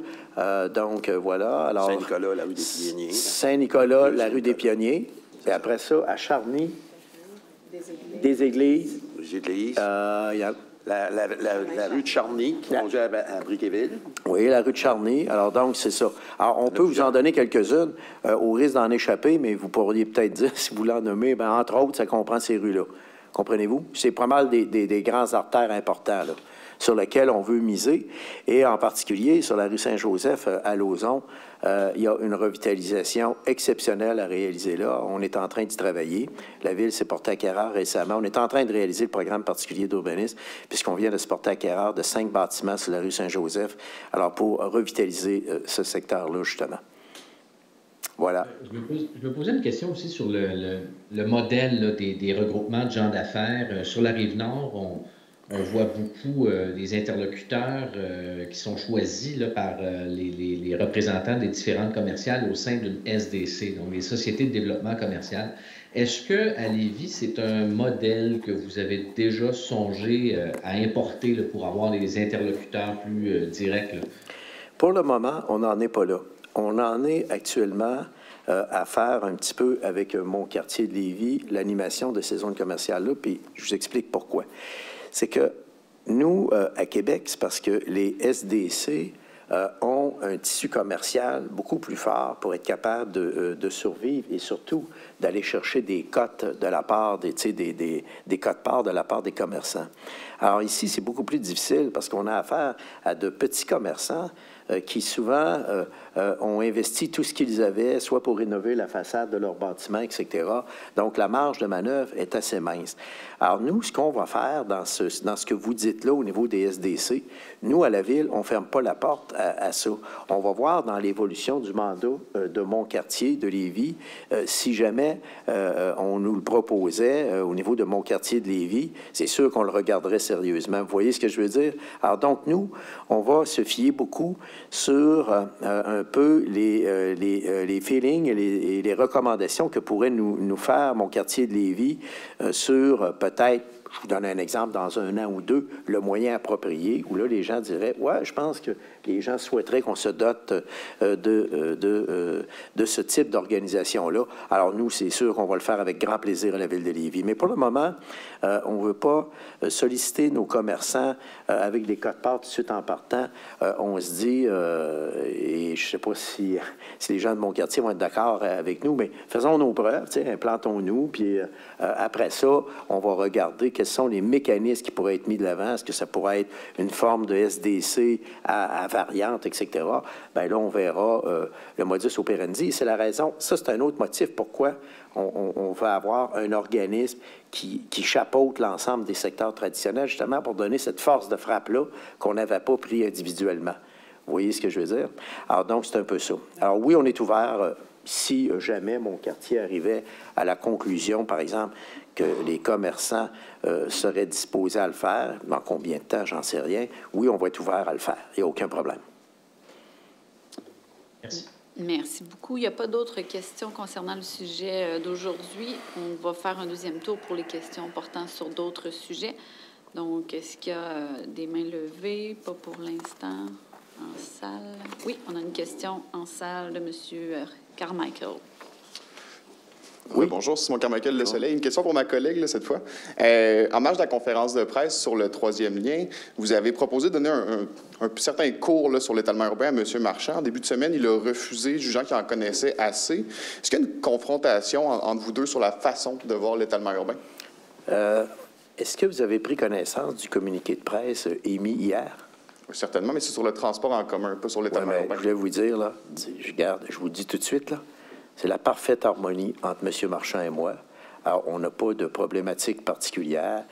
Donc, voilà. Alors, Saint-Nicolas, la rue des Pionniers. Saint-Nicolas, la rue des Pionniers. Et après ça, à Charny, des Églises. Il y a La rue de Charny, qui conduit à Briqueville. Oui, la rue de Charny. Alors, donc, c'est ça. Alors, on peut vous en donner quelques-unes, au risque d'en échapper, mais vous pourriez peut-être dire, si vous l'en nommez, bien, entre autres, ça comprend ces rues-là. Comprenez-vous? C'est pas mal des grands artères importants, là, sur lesquels on veut miser. Et en particulier, sur la rue Saint-Joseph, à Lauson, il y a une revitalisation exceptionnelle à réaliser là. On est en train d'y travailler. La Ville s'est portée à acquéreur récemment. On est en train de réaliser le programme particulier d'urbanisme, puisqu'on vient de se porter à acquéreur de 5 bâtiments sur la rue Saint-Joseph, alors pour revitaliser ce secteur-là, justement. Voilà. Je me posais une question aussi sur le modèle là, des regroupements de gens d'affaires. Sur la Rive-Nord, on voit beaucoup des interlocuteurs qui sont choisis là, par les représentants des différentes commerciales au sein d'une SDC, donc les Sociétés de développement commercial. Est-ce qu'à Lévis, c'est un modèle que vous avez déjà songé à importer là, pour avoir des interlocuteurs plus directs? Là? Pour le moment, on n'en est pas là. On en est actuellement à faire un petit peu avec mon quartier de Lévis, l'animation de ces zones commerciales-là, puis je vous explique pourquoi. C'est que nous, à Québec, c'est parce que les SDC ont un tissu commercial beaucoup plus fort pour être capable de survivre et surtout d'aller chercher des cotes de la part des cotes-parts de la part des commerçants. Alors ici, c'est beaucoup plus difficile parce qu'on a affaire à de petits commerçants qui souvent ont investi tout ce qu'ils avaient, soit pour rénover la façade de leur bâtiment, etc. Donc, la marge de manœuvre est assez mince. Alors, nous, ce qu'on va faire dans ce que vous dites là au niveau des SDC, nous, à la Ville, on ne ferme pas la porte à ça. On va voir dans l'évolution du mandat de mon quartier, de Lévis, si jamais on nous le proposait au niveau de mon quartier de Lévis, c'est sûr qu'on le regarderait sérieusement. Vous voyez ce que je veux dire? Alors, donc, nous, on va se fier beaucoup sur un peu les feelings et les recommandations que pourrait nous faire mon quartier de Lévis sur peut-être, je vous donne un exemple, dans 1 an ou 2, le moyen approprié, où là, les gens diraient, ouais, je pense que les gens souhaiteraient qu'on se dote de ce type d'organisation-là. Alors, nous, c'est sûr qu'on va le faire avec grand plaisir à la Ville de Lévis. Mais pour le moment, on ne veut pas solliciter nos commerçants avec des cotes-parts tout de suite en partant. On se dit, et je ne sais pas si les gens de mon quartier vont être d'accord avec nous, mais faisons nos preuves, implantons-nous, puis après ça, on va regarder quels sont les mécanismes qui pourraient être mis de l'avant. Est-ce que ça pourrait être une forme de SDC à variante, etc. Bien là, on verra le modus operandi. C'est la raison. Ça, c'est un autre motif pourquoi on va avoir un organisme qui chapeaute l'ensemble des secteurs traditionnels, justement pour donner cette force de frappe-là qu'on n'avait pas pris individuellement. Vous voyez ce que je veux dire? Alors, donc, c'est un peu ça. Alors, oui, on est ouvert si jamais mon quartier arrivait à la conclusion, par exemple, que les commerçants seraient disposés à le faire. Dans combien de temps, j'en sais rien. Oui, on va être ouvert à le faire. Il n'y a aucun problème. Merci. Merci beaucoup. Il n'y a pas d'autres questions concernant le sujet d'aujourd'hui. On va faire un deuxième tour pour les questions portant sur d'autres sujets. Donc, est-ce qu'il y a des mains levées? Pas pour l'instant. En salle. Oui, on a une question en salle de M. Carmichael. Oui. Bonjour, Simon Carmichael, Le Soleil. Une question pour ma collègue, là, cette fois. En marge de la conférence de presse sur le troisième lien, vous avez proposé de donner un certain cours là, sur l'étalement urbain à M. Marchand. En début de semaine, il a refusé, jugeant qu'il en connaissait assez. Est-ce qu'il y a une confrontation entre vous deux sur la façon de voir l'étalement urbain? Est-ce que vous avez pris connaissance du communiqué de presse émis hier? Certainement, mais c'est sur le transport en commun, pas sur l'étalement urbain. Je voulais vous dire, là, je vous dis tout de suite, là, c'est la parfaite harmonie entre M. Marchand et moi. Alors, on n'a pas de problématique particulière.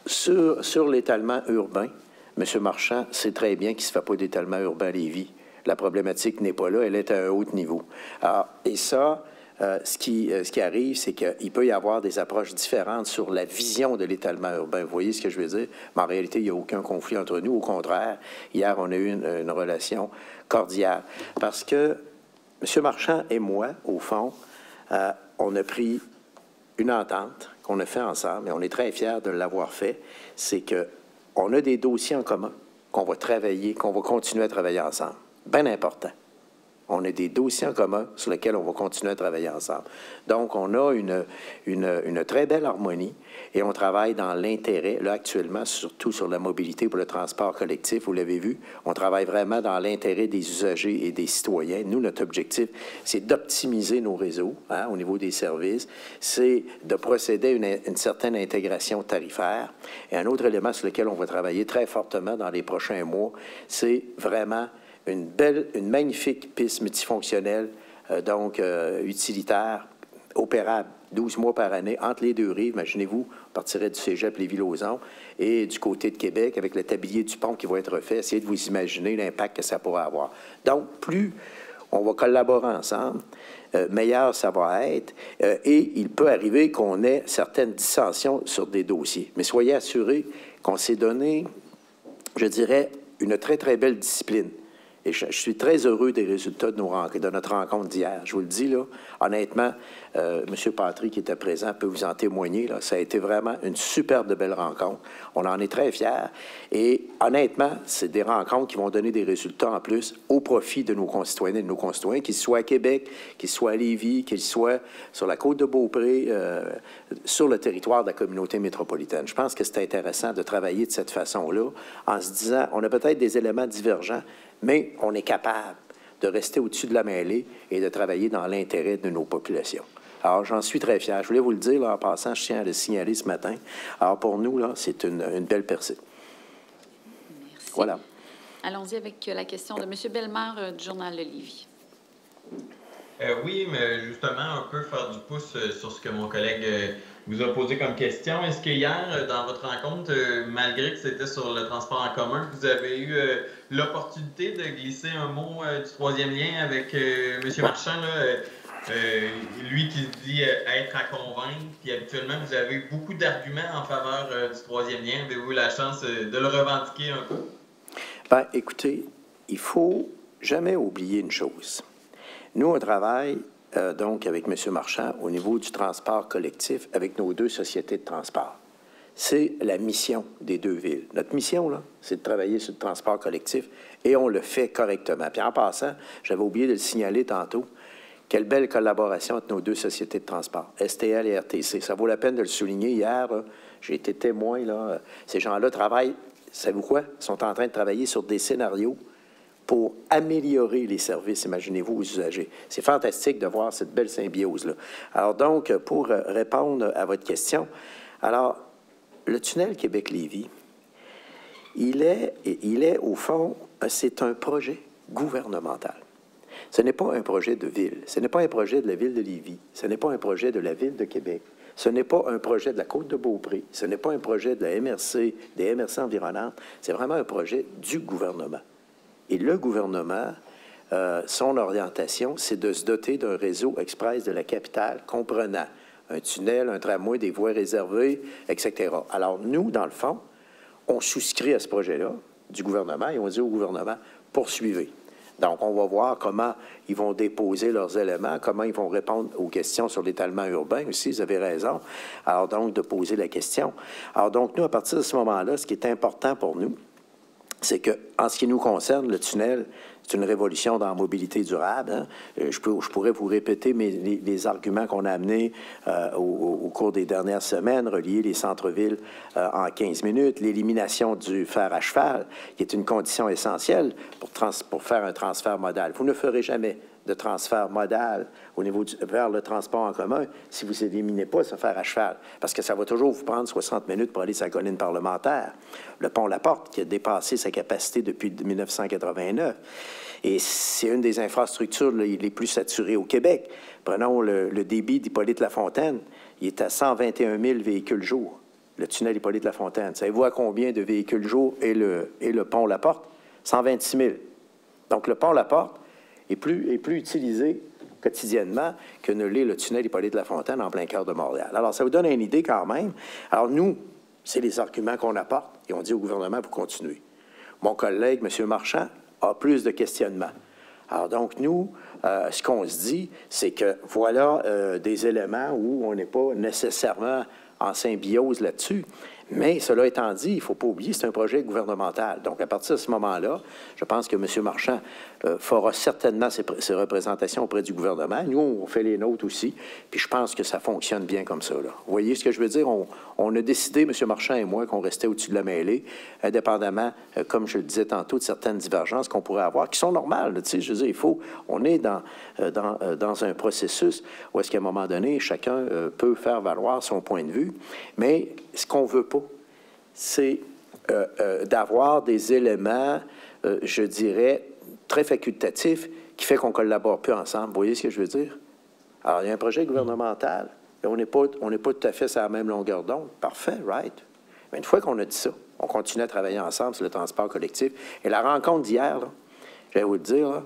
Sur l'étalement urbain, M. Marchand sait très bien qu'il ne se fait pas d'étalement urbain à Lévis. La problématique n'est pas là, elle est à un haut niveau. Alors, et ça, ce qui arrive, c'est qu'il peut y avoir des approches différentes sur la vision de l'étalement urbain. Vous voyez ce que je veux dire? Mais en réalité, il n'y a aucun conflit entre nous. Au contraire, hier, on a eu une relation cordiale. Parce que M. Marchand et moi, au fond, on a pris une entente qu'on a fait ensemble, et on est très fiers de l'avoir fait. C'est qu'on a des dossiers en commun qu'on va travailler, qu'on va continuer à travailler ensemble. Bien important. On a des dossiers en commun sur lesquels on va continuer à travailler ensemble. Donc, on a une très belle harmonie et on travaille dans l'intérêt, là, actuellement, surtout sur la mobilité pour le transport collectif, vous l'avez vu, on travaille vraiment dans l'intérêt des usagers et des citoyens. Nous, notre objectif, c'est d'optimiser nos réseaux au niveau des services, c'est de procéder à une certaine intégration tarifaire. Et un autre élément sur lequel on va travailler très fortement dans les prochains mois, c'est vraiment une magnifique piste multifonctionnelle, utilitaire, opérable, 12 mois par année, entre les deux rives. Imaginez-vous, on partirait du cégep Lévis-Lauzon et du côté de Québec, avec le tablier du pont qui va être refait. Essayez de vous imaginer l'impact que ça pourrait avoir. Donc, plus on va collaborer ensemble, meilleur ça va être. Et il peut arriver qu'on ait certaines dissensions sur des dossiers. Mais soyez assurés qu'on s'est donné, je dirais, une très, très belle discipline. Et je suis très heureux des résultats de notre rencontre d'hier. Je vous le dis, là, honnêtement, M. Patry, qui était présent, peut vous en témoigner. Là, ça a été vraiment une superbe de belle rencontre. On en est très fiers. Et honnêtement, c'est des rencontres qui vont donner des résultats en plus au profit de nos concitoyennes et de nos concitoyens, qu'ils soient à Québec, qu'ils soient à Lévis, qu'ils soient sur la côte de Beaupré, sur le territoire de la communauté métropolitaine. Je pense que c'est intéressant de travailler de cette façon-là, en se disant, on a peut-être des éléments divergents, mais on est capable de rester au-dessus de la mêlée et de travailler dans l'intérêt de nos populations. Alors, j'en suis très fier. Je voulais vous le dire, là, en passant, je tiens à le signaler ce matin. Alors, pour nous, là, c'est une belle percée. Merci. Voilà. Allons-y avec la question de M. Bellemare du Journal de Lévis. Oui, mais justement, un peu faire du pouce sur ce que mon collègue vous a posé comme question. Est-ce que hier, dans votre rencontre, malgré que c'était sur le transport en commun, vous avez eu l'opportunité de glisser un mot du troisième lien avec M. Marchand, là, lui qui dit être à convaincre, puis habituellement, vous avez beaucoup d'arguments en faveur du troisième lien. Avez-vous la chance de le revendiquer un peu? Bien, écoutez, il faut jamais oublier une chose. Nous, on travaille donc avec M. Marchand au niveau du transport collectif avec nos deux sociétés de transport. C'est la mission des deux villes. Notre mission, là, c'est de travailler sur le transport collectif et on le fait correctement. Puis en passant, j'avais oublié de le signaler tantôt, quelle belle collaboration entre nos deux sociétés de transport, STL et RTC. Ça vaut la peine de le souligner. Hier, j'ai été témoin, là, ces gens-là travaillent, savez-vous quoi? Ils sont en train de travailler sur des scénarios pour améliorer les services, imaginez-vous, aux usagers. C'est fantastique de voir cette belle symbiose-là. Alors donc, pour répondre à votre question, alors, le tunnel Québec-Lévis, il est, au fond, c'est un projet gouvernemental. Ce n'est pas un projet de ville, ce n'est pas un projet de la ville de Lévis, ce n'est pas un projet de la ville de Québec, ce n'est pas un projet de la côte de Beaupré, ce n'est pas un projet de la MRC, des MRC environnantes, c'est vraiment un projet du gouvernement. Et le gouvernement, son orientation, c'est de se doter d'un réseau express de la capitale comprenant un tunnel, un tramway, des voies réservées, etc. Alors, nous, dans le fond, on souscrit à ce projet-là du gouvernement et on dit au gouvernement, poursuivez. Donc, on va voir comment ils vont déposer leurs éléments, comment ils vont répondre aux questions sur l'étalement urbain aussi, vous avez raison. Alors, donc, de poser la question. Alors, donc, nous, à partir de ce moment-là, ce qui est important pour nous, c'est que, en ce qui nous concerne, le tunnel, C'est une révolution dans la mobilité durable. Hein. Je pourrais vous répéter les arguments qu'on a amenés au cours des dernières semaines, relier les centres-villes en 15 minutes, l'élimination du fer à cheval, qui est une condition essentielle pour faire un transfert modal. Vous ne ferez jamais de transfert modal vers le transport en commun si vous n'éliminez pas ce fer à cheval, parce que ça va toujours vous prendre 60 minutes pour aller sur la colline parlementaire. Le pont La Porte, qui a dépassé sa capacité depuis 1989, et c'est une des infrastructures les plus saturées au Québec. Prenons le débit d'Hippolyte-Lafontaine, il est à 121 000 véhicules jour, le tunnel Hippolyte-Lafontaine. Savez-vous à combien de véhicules jour est le pont La Porte? 126 000. Donc, le pont La Porte est plus utilisé quotidiennement que ne l'est le tunnel Hippolyte-Lafontaine en plein cœur de Montréal. Alors, ça vous donne une idée quand même. Alors, nous, c'est les arguments qu'on apporte et on dit au gouvernement, vous continuez. Mon collègue, M. Marchand, a plus de questionnements. Alors, donc, nous, ce qu'on se dit, c'est que voilà des éléments où on n'est pas nécessairement en symbiose là-dessus. Mais cela étant dit, il ne faut pas oublier, c'est un projet gouvernemental. Donc, à partir de ce moment-là, je pense que M. Marchand fera certainement ses représentations auprès du gouvernement. Nous, on fait les nôtres aussi. Puis je pense que ça fonctionne bien comme ça. Là. Vous voyez ce que je veux dire? On a décidé, M. Marchand et moi, qu'on restait au-dessus de la mêlée, indépendamment, comme je le disais tantôt, de certaines divergences qu'on pourrait avoir, qui sont normales. Tu sais, je veux dire, on est dans un processus où est-ce qu'à un moment donné, chacun peut faire valoir son point de vue. Mais ce qu'on veut pas, c'est d'avoir des éléments, je dirais, très facultatifs qui fait qu'on ne collabore plus ensemble. Vous voyez ce que je veux dire? Alors, il y a un projet gouvernemental et on n'est pas tout à fait sur la même longueur d'onde. Parfait, right? Mais une fois qu'on a dit ça, on continue à travailler ensemble sur le transport collectif. Et la rencontre d'hier, je vais vous le dire, là,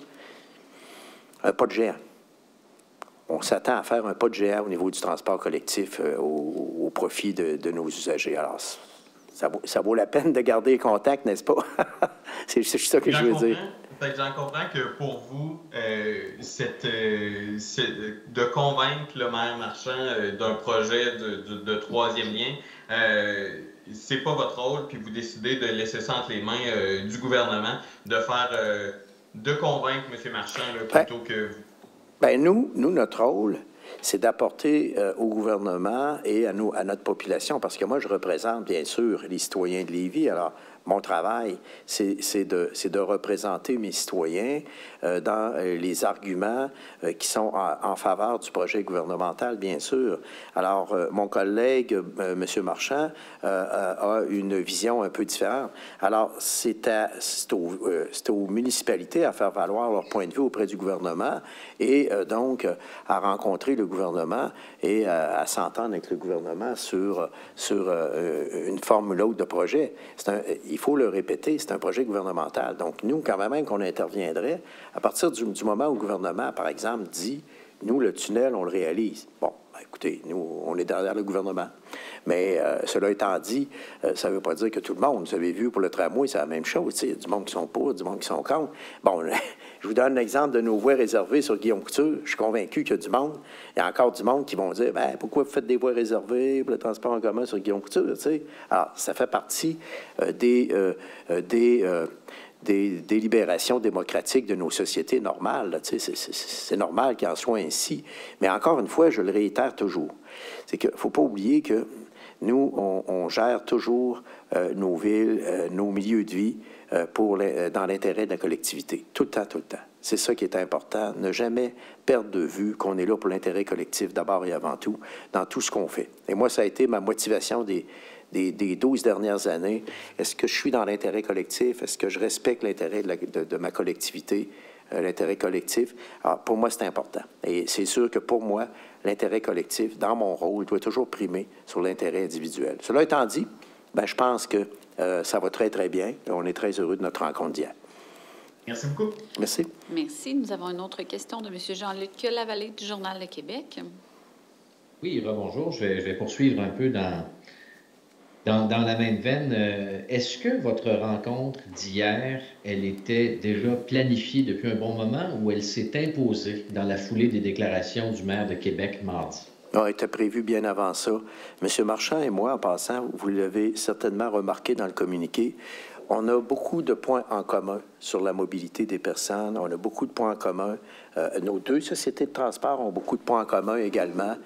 un pas de géant. On s'attend à faire un pas de géant au niveau du transport collectif au profit de nos usagers. Alors, ça vaut la peine de garder les contacts, n'est-ce pas? C'est ça que je veux dire. J'en comprends que pour vous, de convaincre le maire Marchand d'un projet de troisième lien, c'est pas votre rôle, puis vous décidez de laisser ça entre les mains du gouvernement, de convaincre M. Marchand plutôt que vous. Bien, nous, notre rôle, c'est d'apporter au gouvernement et à notre population, parce que moi, je représente, bien sûr, les citoyens de Lévis. Alors, mon travail, c'est de représenter mes citoyens dans les arguments qui sont en faveur du projet gouvernemental, bien sûr. Alors, mon collègue, M. Marchand, a une vision un peu différente. Alors, c'est aux municipalités à faire valoir leur point de vue auprès du gouvernement et donc à rencontrer le gouvernement et à s'entendre avec le gouvernement sur une forme ou l'autre de projet. Il faut le répéter, c'est un projet gouvernemental. Donc, nous, quand même qu'on interviendrait, à partir du moment où le gouvernement, par exemple, dit « Nous, le tunnel, on le réalise. » Bon, ben, écoutez, nous, on est derrière le gouvernement. Mais cela étant dit, ça ne veut pas dire que tout le monde, vous avez vu, pour le tramway, c'est la même chose. Il y a du monde qui sont pour, du monde qui sont contre. Bon, je vous donne l'exemple de nos voies réservées sur Guillaume Couture. Je suis convaincu qu'il y a du monde. Il y a encore du monde qui vont dire, bien, pourquoi vous faites des voies réservées pour le transport en commun sur Guillaume Couture, tu sais? Alors, ça fait partie des délibérations démocratiques de nos sociétés normales. C'est normal qu'il en soit ainsi. Mais encore une fois, je le réitère toujours, c'est qu'il ne faut pas oublier que nous, on gère toujours nos villes, nos milieux de vie dans l'intérêt de la collectivité. Tout le temps, tout le temps. C'est ça qui est important. Ne jamais perdre de vue qu'on est là pour l'intérêt collectif d'abord et avant tout, dans tout ce qu'on fait. Et moi, ça a été ma motivation des 12 dernières années. Est-ce que je suis dans l'intérêt collectif? Est-ce que je respecte l'intérêt de ma collectivité, l'intérêt collectif? Alors, pour moi, c'est important. Et c'est sûr que pour moi, l'intérêt collectif, dans mon rôle, doit toujours primer sur l'intérêt individuel. Cela étant dit, bien, je pense que ça va très, très bien. On est très heureux de notre rencontre d'hier. Merci beaucoup. Merci. Merci. Nous avons une autre question de M. Jean-Luc Lavallée du Journal de Québec. Oui, rebonjour. Je vais poursuivre un peu dans la même veine. Est-ce que votre rencontre d'hier, elle était déjà planifiée depuis un bon moment ou elle s'est imposée dans la foulée des déclarations du maire de Québec mardi? Non, elle était prévue bien avant ça. M. Marchand et moi, en passant, vous l'avez certainement remarqué dans le communiqué, on a beaucoup de points en commun sur la mobilité des personnes. On a beaucoup de points en commun. Nos deux sociétés de transport ont beaucoup de points en commun également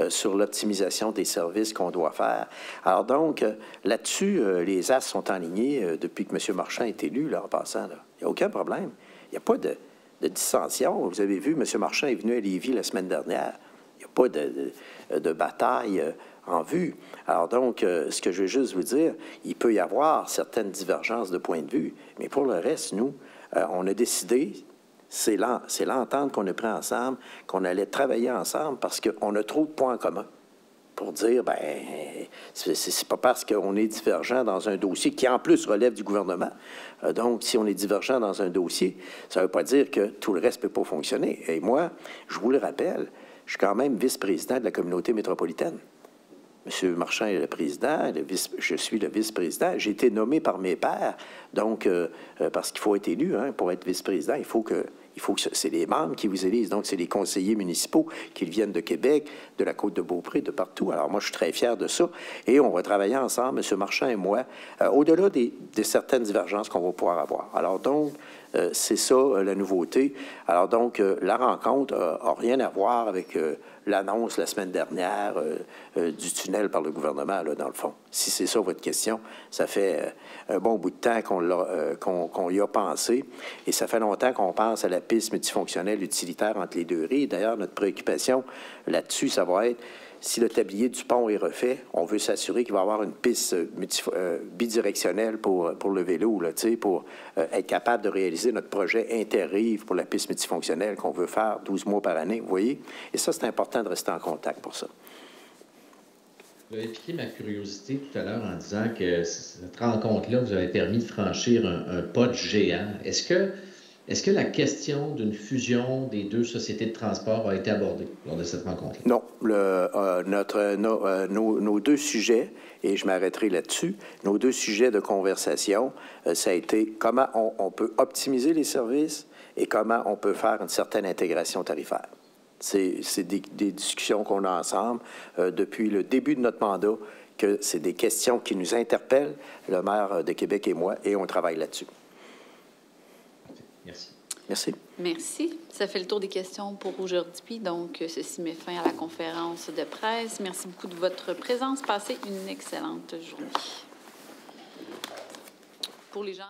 sur l'optimisation des services qu'on doit faire. Alors donc, là-dessus, les as sont alignés depuis que M. Marchand est élu, là, en passant. Il n'y a aucun problème. Il n'y a pas de dissension. Vous avez vu, M. Marchand est venu à Lévis la semaine dernière. Il n'y a pas de bataille en vue. Alors donc, ce que je veux juste vous dire, il peut y avoir certaines divergences de point de vue, mais pour le reste, nous, on a décidé, c'est l'entente qu'on a pris ensemble, qu'on allait travailler ensemble parce qu'on a trop de points en commun. Pour dire, bien, c'est pas parce qu'on est divergent dans un dossier qui, en plus, relève du gouvernement. Donc, si on est divergent dans un dossier, ça ne veut pas dire que tout le reste ne peut pas fonctionner. Et moi, je vous le rappelle, je suis quand même vice-président de la communauté métropolitaine. M. Marchand est le président, je suis le vice-président. J'ai été nommé par mes pairs, donc, parce qu'il faut être élu, hein, pour être vice-président, il faut que c'est les membres qui vous élisent. Donc, c'est les conseillers municipaux qui viennent de Québec, de la Côte-de-Beaupré, de partout. Alors, moi, je suis très fier de ça. Et on va travailler ensemble, M. Marchand et moi, au-delà de certaines divergences qu'on va pouvoir avoir. Alors, donc, c'est ça, la nouveauté. Alors, donc, la rencontre n'a rien à voir avec l'annonce la semaine dernière du tunnel par le gouvernement, là, dans le fond. Si c'est ça votre question, ça fait un bon bout de temps qu'on y a pensé. Et ça fait longtemps qu'on pense à la piste multifonctionnelle utilitaire entre les deux rives. D'ailleurs, notre préoccupation là-dessus, ça va être, si le tablier du pont est refait, on veut s'assurer qu'il va y avoir une piste bidirectionnelle pour le vélo, là, pour être capable de réaliser notre projet interrive pour la piste multifonctionnelle qu'on veut faire 12 mois par année, vous voyez? Et ça, c'est important de rester en contact pour ça. Vous avez piqué ma curiosité tout à l'heure en disant que cette rencontre-là vous avait permis de franchir un pas de géant. Est-ce que la question d'une fusion des deux sociétés de transport a été abordée lors de cette rencontre-là? Non. Nos deux sujets, et je m'arrêterai là-dessus, nos deux sujets de conversation, ça a été comment on peut optimiser les services et comment on peut faire une certaine intégration tarifaire. C'est des discussions qu'on a ensemble depuis le début de notre mandat, que c'est des questions qui nous interpellent, le maire de Québec et moi, et on travaille là-dessus. Merci. Merci. Merci. Ça fait le tour des questions pour aujourd'hui. Donc, ceci met fin à la conférence de presse. Merci beaucoup de votre présence. Passez une excellente journée. Pour les gens...